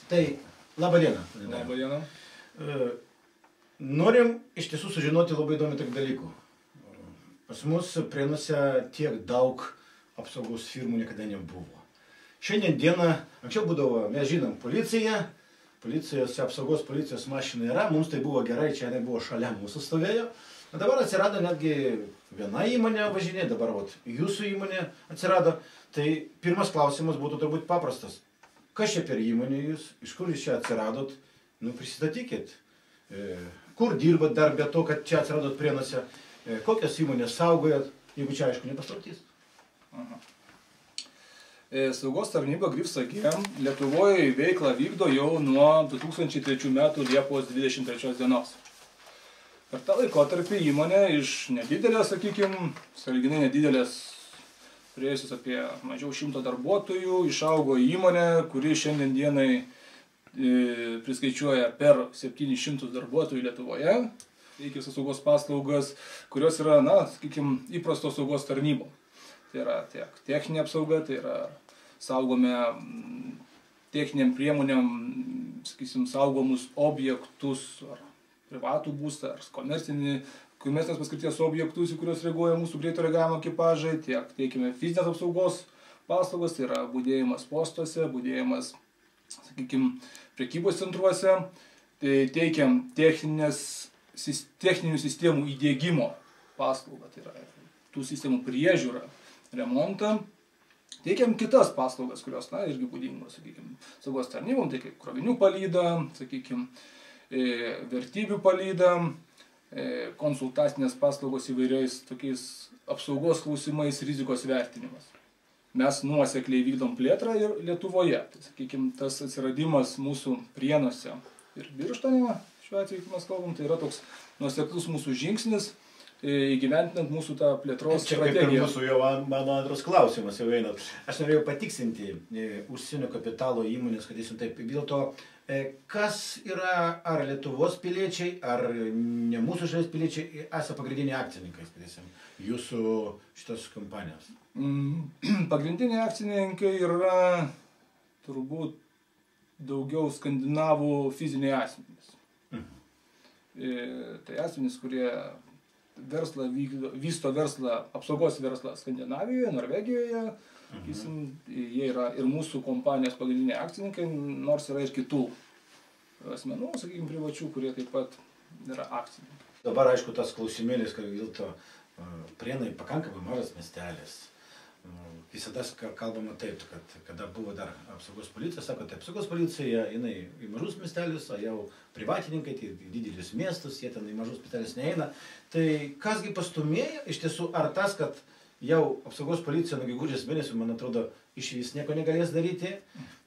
Tai labą dieną. Labą dieną. Norim iš tiesų sužinoti labai įdomių tokių dalykų. Pas mus Prienuose tiek daug apsaugos firmų niekada nebuvo. Šiandien dieną, anksčiau būdavo, mes žinom, policijos apsaugos policijos mašina yra, mums tai buvo gerai, čia jinai buvo šalia mūsų stovėjo. O dabar atsirado netgi viena įmonė važinė, dabar jūsų įmonė atsirado. Tai pirmas klausimas būtų turbūt paprastas. Kas čia per įmonė jūs? Iš kur jūs čia atsiradot? Nu, prisistatykit. Kur dirbat dar be to, kad čia atsiradot Prienuose? Kokias įmonės saugojat, jeigu čia aišku nepaslaptys? Saugos tarnyba Grifs AG Lietuvoje veiklą vykdo jau nuo 2003 metų Liepos 23 dienos. Per tą laikotarpį įmonė iš nedidelės, sakykime, sąlyginai nedidelės, turėjusios apie mažiau 100 darbuotojų, išaugo įmonė, kuri šiandien dienai priskaičiuoja per 700 darbuotojų Lietuvoje, teikia saugos paslaugas, kurios yra, na, sakykime, įprastos saugos tarnybos. Tai yra tiek techninė apsauga, tai yra saugome techniniam priemonėm, sakysim, saugomus objektus, ar privatų būstą, ar komercinės paskirties objektus, į kuriuos reaguoja mūsų greito reagavimo ekipažai, tiek teikime fizinės apsaugos paslaugas, tai yra budėjimas postuose, budėjimas, sakykime, prekybos centruose, tai teikiam techninių sistemų įdiegimo paslaugą, tai yra tų sistemų priežiūrą, remontą. Teikiam kitas paslaugas, kurios, na, irgi būdingos, sakykime, saugos tarnybom, tai kaip krovinių palyda, sakykime, vertybių palyda, konsultacinės paslaugos įvairiais tokiais apsaugos klausimais, rizikos vertinimas. Mes nuosekliai vykdom plėtrą ir Lietuvoje. Tai, sakykime, tas atsiradimas mūsų Prienuose ir Birštone, šiuo atveju mes kalbam, tai yra toks nuoseklus mūsų žingsnis, įgyventinant mūsų tą plėtros strategiją. Čia kaip ir mūsų jau mano antras klausimas jau eina. Aš norėjau patiksinti užsienio kapitalo įmonės, kad taip, dėl to, kas yra, ar Lietuvos piliečiai, ar ne mūsų šalies piliečiai, esą pagrindiniai akcininkai, jūsų šitos kompanijos? Pagrindiniai akcininkai yra turbūt daugiau skandinavų fiziniai asmenys. Tai asmenys, kurie vysto verslą, apsaugos verslą Skandinavijoje, Norvegijoje, jie yra ir mūsų kompanijos pagrindiniai akcininkai, nors yra ir kitų asmenų, sakykime, privačių, kurie taip pat yra akcininkai. Dabar, aišku, tas klausimėlis, kad vis dėlto Prienai pakankamai mažas miestelis. Visada kalbama taip, kad kada buvo dar apsaugos policija, sako, tai apsaugos policija, jinai į mažus miestelius, o jau privatininkai, tai į didelius miestus, jie ten į mažus miestelius neeina. Tai kasgi pastumėjo, iš tiesų, ar tas, kad jau apsaugos policija nuo gegužės mėnesio, man atrodo, išvis nieko negalės daryti,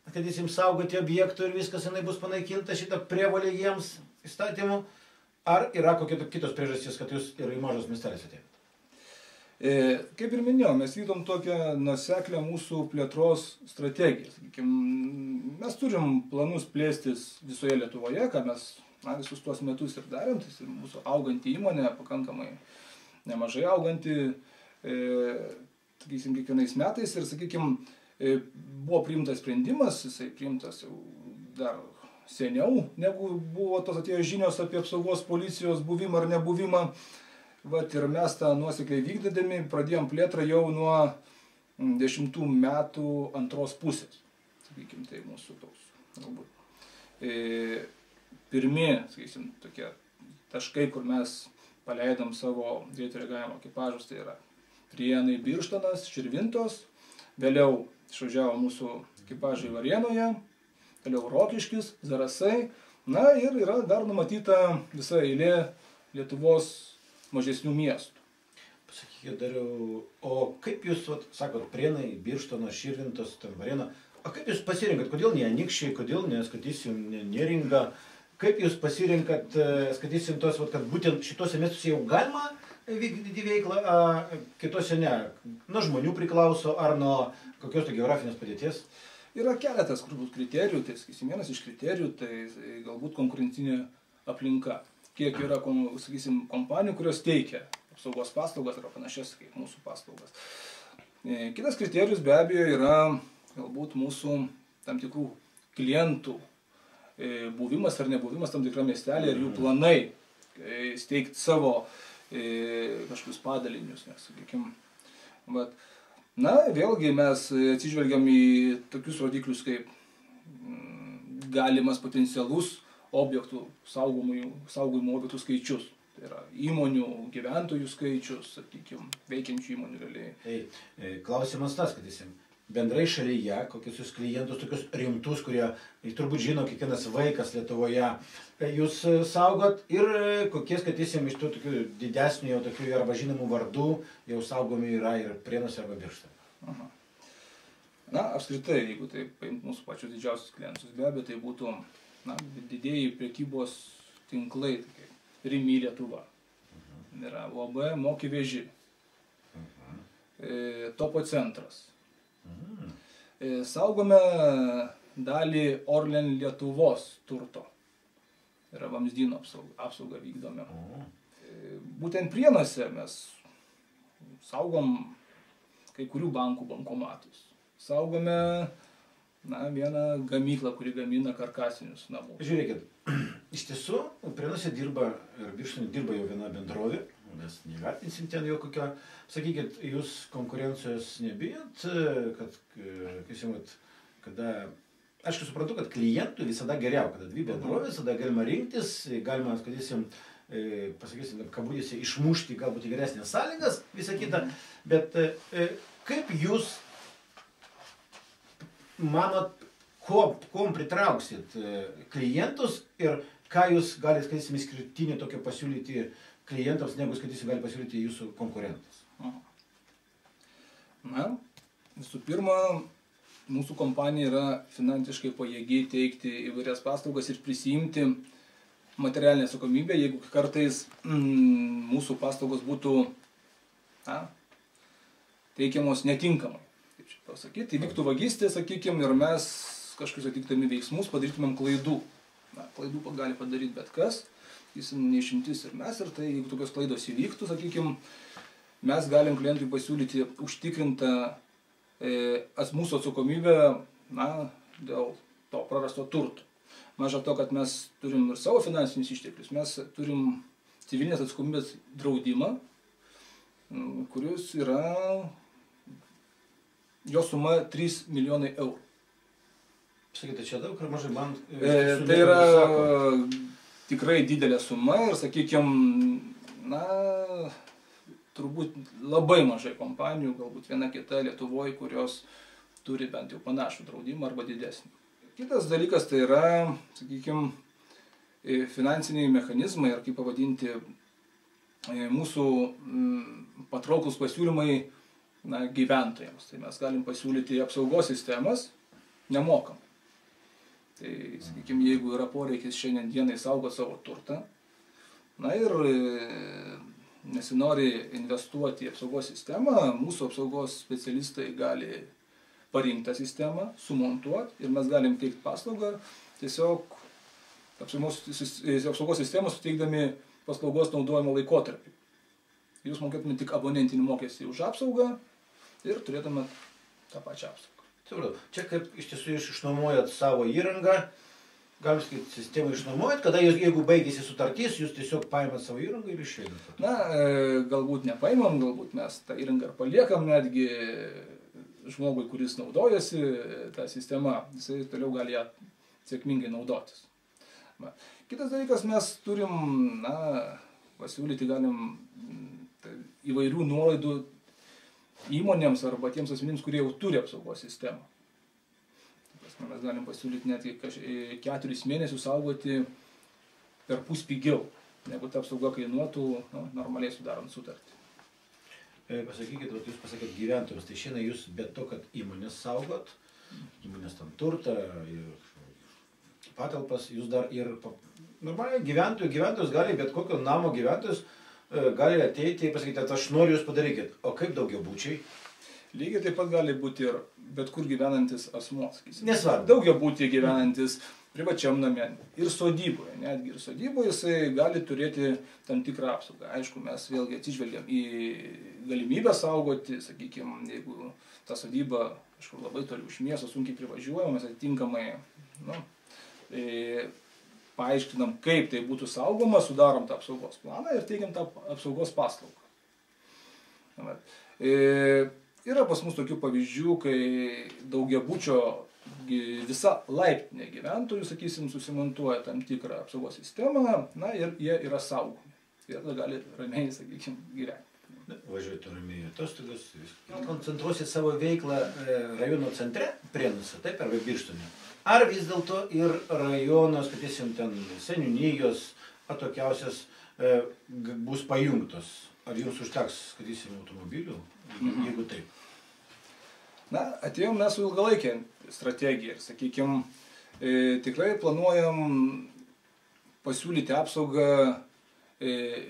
kad jis jums saugoti objektų ir viskas jinai bus panaikinta, šitą prievolę jiems įstatymų, ar yra kokie kitos priežastys, kad jūs ir į mažus miestelius atėjate? Kaip ir minėjau, mes vykdom tokią nuoseklę mūsų plėtros strategiją. Mes turim planus plėstis visoje Lietuvoje, ką mes visus tuos metus ir darėm, tai mūsų auganti įmonė, pakankamai nemažai auganti, sakysim, kiekvienais metais ir, sakykim, buvo priimtas sprendimas, jisai priimtas jau dar seniau, negu buvo tos atėjo žinios apie apsaugos policijos buvimą ar nebuvimą. Vat ir mes tą nuosekliai vykdydami pradėjom plėtrą jau nuo 10 metų antros pusės. Sakykim, tai mūsų toks, galbūt, pirmi, sakysim, tokie taškai, kur mes paleidom savo greito reagavimo ekipažus, tai yra Prienai, Birštonas, Širvintos, vėliau išvažiavo mūsų ekipažai Varėnoje, vėliau Rokiškis, Zarasai, na ir yra dar numatyta visa eilė Lietuvos mažesnių miestų. Pasakykit, Dariau, o kaip jūs, sakot, Prienai, Birštonas, Širvintos, Varėna, o kaip jūs pasirinkat, kodėl ne Anykščiai, kodėl ne, skatysim, Neringa, kaip jūs pasirinkat, skatysim, tos, kad būtent šitose miestuose jau galima vykdyti veiklą, a kitose ne, nuo žmonių priklauso ar nuo kokios tai geografinės padėties? Yra keletas kriterijų, tai sakysim, vienas iš kriterijų, tai galbūt konkurencinė aplinka. Kiek yra, sakysim, kompanijų, kurios teikia apsaugos paslaugas arba panašias kaip mūsų paslaugas. Kitas kriterijus be abejo yra galbūt mūsų tam tikrų klientų buvimas ar nebuvimas tam tikrą miestelį ir jų planai steigti savo kažkokius padalinius, sakykim. Na, vėlgi mes atsižvelgiam į tokius rodiklius kaip galimas potencialus objektų, saugojimo objektų skaičius. Tai yra įmonių, gyventojų skaičius, sakykime, veikiančių įmonių realiai. Klausimas tas, kad jis bendrai šalyje, kokius jūs klientus, tokius rimtus, kurie turbūt žino kiekvienas vaikas Lietuvoje, jūs saugot ir kokies, kad jis iš tų tokių didesnių, jau tokių arba žinomų vardų jau saugomi yra ir Prienuose arba Birštone. Na, apskritai, jeigu tai paimti mūsų pačius didžiausius klientus, be abejo, tai būtų didėjai prekybos tinklai, tokie, Rimi Lietuva, yra UAB Moki Veži, Topo centras. Saugome dalį Orlen Lietuvos turto, yra vamzdyno apsaugą vykdome. Būtent Prienuose mes saugom kai kurių bankų bankomatus. Saugome vieną gamyklą, kuri gamina karkasinius namus. Žiūrėkit, iš tiesų, Prienuose dirba ir Birštone dirba jau viena bendrovė, mes nevertinsim ten jau kokią, sakykit, jūs konkurencijos nebijot, kad, kada, aišku, suprantu, kad klientui visada geriau, kada dvi bendrovės, visada galima rinktis, galima, skaitysim, pasakysim, kabutėse, išmušti galbūt į geresnės sąlygas, visą kitą, bet kaip jūs manot, kuom pritrauksit klientus ir ką jūs galite, skaitysim, išskirtinį tokio pasiūlyti klientams, negu, skaitysim, gali pasiūlyti jūsų konkurentus? Na, visų pirma, mūsų kompanija yra finansiškai pajėgi teikti įvairias paslaugas ir prisiimti materialinę atsakomybę, jeigu kartais mūsų paslaugos būtų teikiamos netinkamai. Kaip čia pasakyti, įvyktų vagystė, sakykime, ir mes kažkokius atlikdami veiksmus padarytumėm klaidų. Klaidų gali padaryti bet kas, jis neišimtis ir mes, ir tai, jeigu tokios klaidos įvyktų, sakykime, mes galim klientui pasiūlyti užtikrintą mūsų atsakomybę dėl to prarasto turto. Maža to, kad mes turim ir savo finansinius išteklius, mes turim civilinės atsakomybės draudimą, kuris yra, jo suma 3 milijonai eurų. Sakykite, čia daug ar mažai man? Tai yra tikrai didelė suma ir, sakykime, turbūt labai mažai kompanijų, galbūt viena kita Lietuvoje, kurios turi bent jau panašų draudimą arba didesnį. Kitas dalykas tai yra, sakykime, finansiniai mechanizmai, ar kaip pavadinti, mūsų patrauklus pasiūlymai gyventojams. Tai mes galim pasiūlyti apsaugos sistemas nemokamai. Tai, sakykime, jeigu yra poreikis šiandien dienai saugoti savo turtą, ir nesinori investuoti į apsaugos sistemą, mūsų apsaugos specialistai gali parinkti tą sistemą, sumontuoti ir mes galim teikti paslaugą tiesiog apsaugos sistemą suteikdami paslaugos naudojimo laikotarpį. Jūs mokėtumėte tik abonentinį mokestį už apsaugą ir turėtumėte tą pačią apsaugą. Čia kaip iš tiesų jūs išnuomojat savo įrangą, galim sakyti, sistemą išnuomojat, kada jeigu baigėsi sutartis, jūs tiesiog paimat savo įrangą ir išeinat. Galbūt nepaimam, galbūt mes tą įrangą ir paliekam netgi žmogui, kuris naudojasi tą sistemą, jisai toliau gali ją sėkmingai naudotis. Kitas dalykas, mes turim, pasiūlyti galim įvairių nuolaidų įmonėms arba tiems asmenims, kurie jau turi apsaugos sistemą. Mes galim pasiūlyti netgi 4 mėnesius saugoti perpus pigiau, negu ta apsauga kainuotų normaliai sudarant sutartį. Pasakykit, jūs pasakėt gyventojus, tai šiandien jūs be to, kad įmonės saugot, įmonės tam turtą ir patalpas, jūs dar ir normaliai gyventojus gali, bet kokio namo gyventojus gali ateiti ir pasakyti, aš noriu jūs padarykit, o kaip daugiabučiai? Lygiai taip pat gali būti ir bet kur gyvenantis asmuo, sakysim. Nesvarbu. Daugiabutyje gyvenantis privačiam name ir sodyboje, netgi ir sodyboje jisai gali turėti tam tikrą apsaugą. Aišku, mes vėlgi atsižvelgiam į galimybę saugoti, sakykime, jeigu ta sodyba kažkur labai toli už miesto sunkiai privažiuojama, mes atitinkamai paaiškinam, kaip tai būtų saugoma, sudarom tą apsaugos planą ir teikiam tą apsaugos paslaugą. Yra pas mus tokių pavyzdžių, kai daugiabučio visa laiptinė gyventojų, sakysim, susimontuoja tam tikrą apsaugos sistemą, na ir jie yra saugomi. Ir tada gali ramiai, sakykim, gyventi. Važiuoti ramiai atostogas. Koncentruosi savo veiklą rajono centre, Prienuose, taip, arba Birštone. Ar vis dėlto ir rajonas, sakysim, ten seniūnijos atokiausias bus pajungtos? Ar jums užteks, sakysim, automobilių, jeigu taip? Na, atėjom mes su ilgalaikė strategija ir, sakykim, tikrai planuojam pasiūlyti apsaugą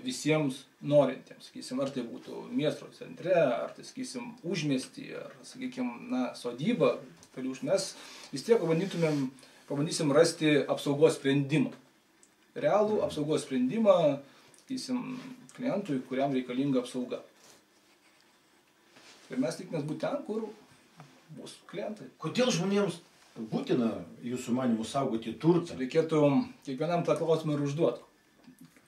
visiems norintiems, sakysim, ar tai būtų miesto centre, ar tai, sakysim, užmiestyje, ar, sakykim, na, sodyba, mes vis tiek pabandysim rasti apsaugos sprendimą. Realų apsaugos sprendimą, sakysim, klientui, kuriam reikalinga apsauga. Ir mes tikimės būti ten, kur bus klientai. Kodėl žmonėms būtina jūsų manymų saugoti turtą? Reikėtų kiekvienam tą klausimą ir užduoti.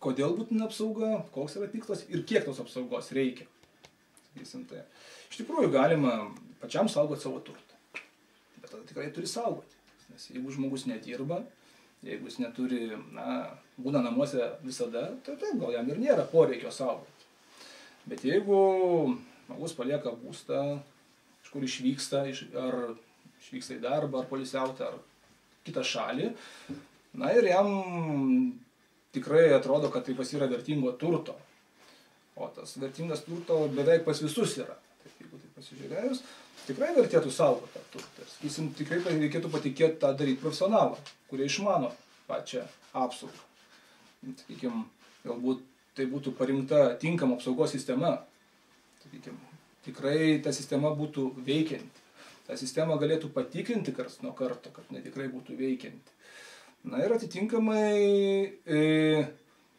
Kodėl būtina apsauga, koks yra tikslas ir kiek tos apsaugos reikia. Sakysim, tai. Iš tikrųjų galima pačiam saugoti savo turtą. Bet tada tikrai turi saugoti. Nes jeigu žmogus nedirba, jeigu jis neturi, na, būna namuose visada, tai taip, gal jam ir nėra poreikio saugoti. Bet jeigu žmogus palieka būstą, kažkur išvyksta, ar išvyksta į darbą, ar poilsiauti, ar kitą šalį, na ir jam tikrai atrodo, kad tai pas yra vertingo turto. O tas vertingas turto beveik pas visus yra. Tai jeigu tai pasižiūrėjus, tikrai vertėtų saugoti tą turtą. Sakysim, tikrai reikėtų patikėti tą daryti profesionalą, kurie išmano pačią apsaugą. Sakykim, galbūt tai būtų parinkta tinkama apsaugos sistema. Sakykim, tikrai ta sistema būtų veikianti. Ta sistema galėtų patikrinti karts nuo karto, kad netikrai būtų veikianti. Na ir atitinkamai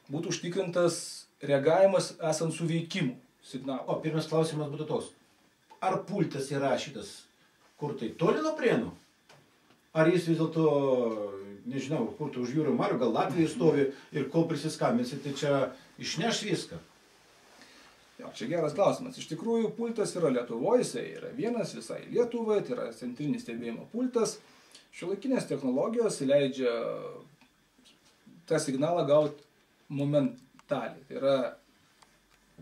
būtų užtikrintas reagavimas esant suveikimų signalų. O pirmas klausimas būtų toks. Ar pultas yra šitas, kur tai toli nuo Prienų? Ar jis vis dėlto, nežinau, kur tai už jūrų marių, gal Latvijai stovi ir kol prisiskambinsi, tai čia išneš viską? Jo, čia geras klausimas. Iš tikrųjų, pultas yra Lietuvoje, jisai yra vienas visai Lietuvai, tai yra centrinis stebėjimo pultas. Šiuolaikinės technologijos leidžia tą signalą gauti momentaliai. Tai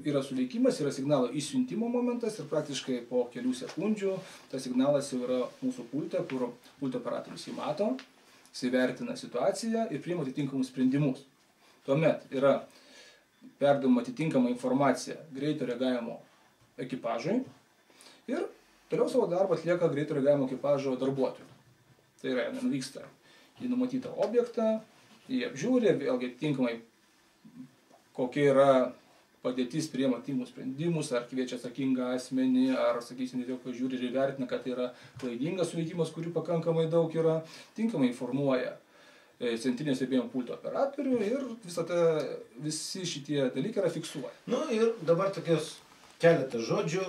yra suveikimas, yra signalo įsiuntimo momentas ir praktiškai po kelių sekundžių tas signalas jau yra mūsų pulte, kur pulto operatorius jį mato, jis įvertina situaciją ir priima atitinkamus sprendimus. Tuomet yra perdama atitinkama informacija greito reagavimo ekipažui ir toliau savo darbą atlieka greito reagavimo ekipažo darbuotojų. Tai yra, nuvyksta į numatytą objektą, jį apžiūri, vėlgi tinkamai kokia yra padėtis, priima tinkamus sprendimus, ar kviečia atsakingą asmenį, ar, sakysim, tiesiog pažiūri ir įvertina, kad tai yra klaidingas suveikimas, kurių pakankamai daug yra, tinkamai informuoja centrinio stebėjimo pulto operatorių ir visi šitie dalykai yra fiksuoja. Nu ir dabar tokios keletą žodžių,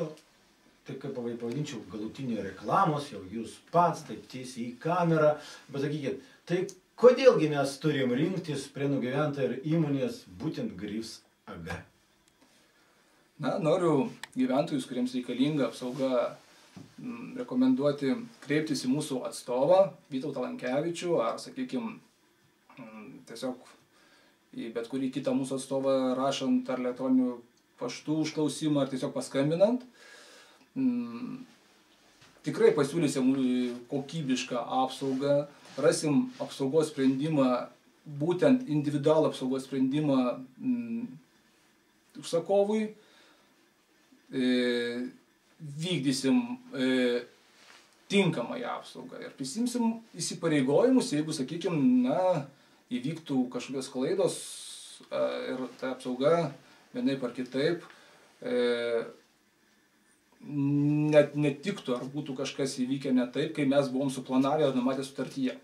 tai kaip pavadinčiau, galutinė reklamos, jau jūs pats, taip tiesiai į kamerą, bet sakykit, tai kodėlgi mes turim rinktis Prienų gyventojų ir įmonės būtent Grifs AG? Na, noriu gyventojus, kuriems reikalinga apsauga, rekomenduoti kreiptis į mūsų atstovą, Vytautą Lankevičių, ar, sakykim, tiesiog į bet kurį kitą mūsų atstovą rašant ar elektroniniu paštu užklausimą, ar tiesiog paskambinant. Tikrai pasiūlysim kokybišką apsaugą, rasim apsaugos sprendimą, būtent individualų apsaugos sprendimą užsakovui, vykdysim tinkamai apsaugą ir prisimsim įsipareigojimus, jeigu, sakykim, na, įvyktų kažkokios klaidos ir ta apsauga vienaip ar kitaip net netiktų, ar būtų kažkas įvykę ne taip, kai mes buvom suplanavę ir numatę sutartyje.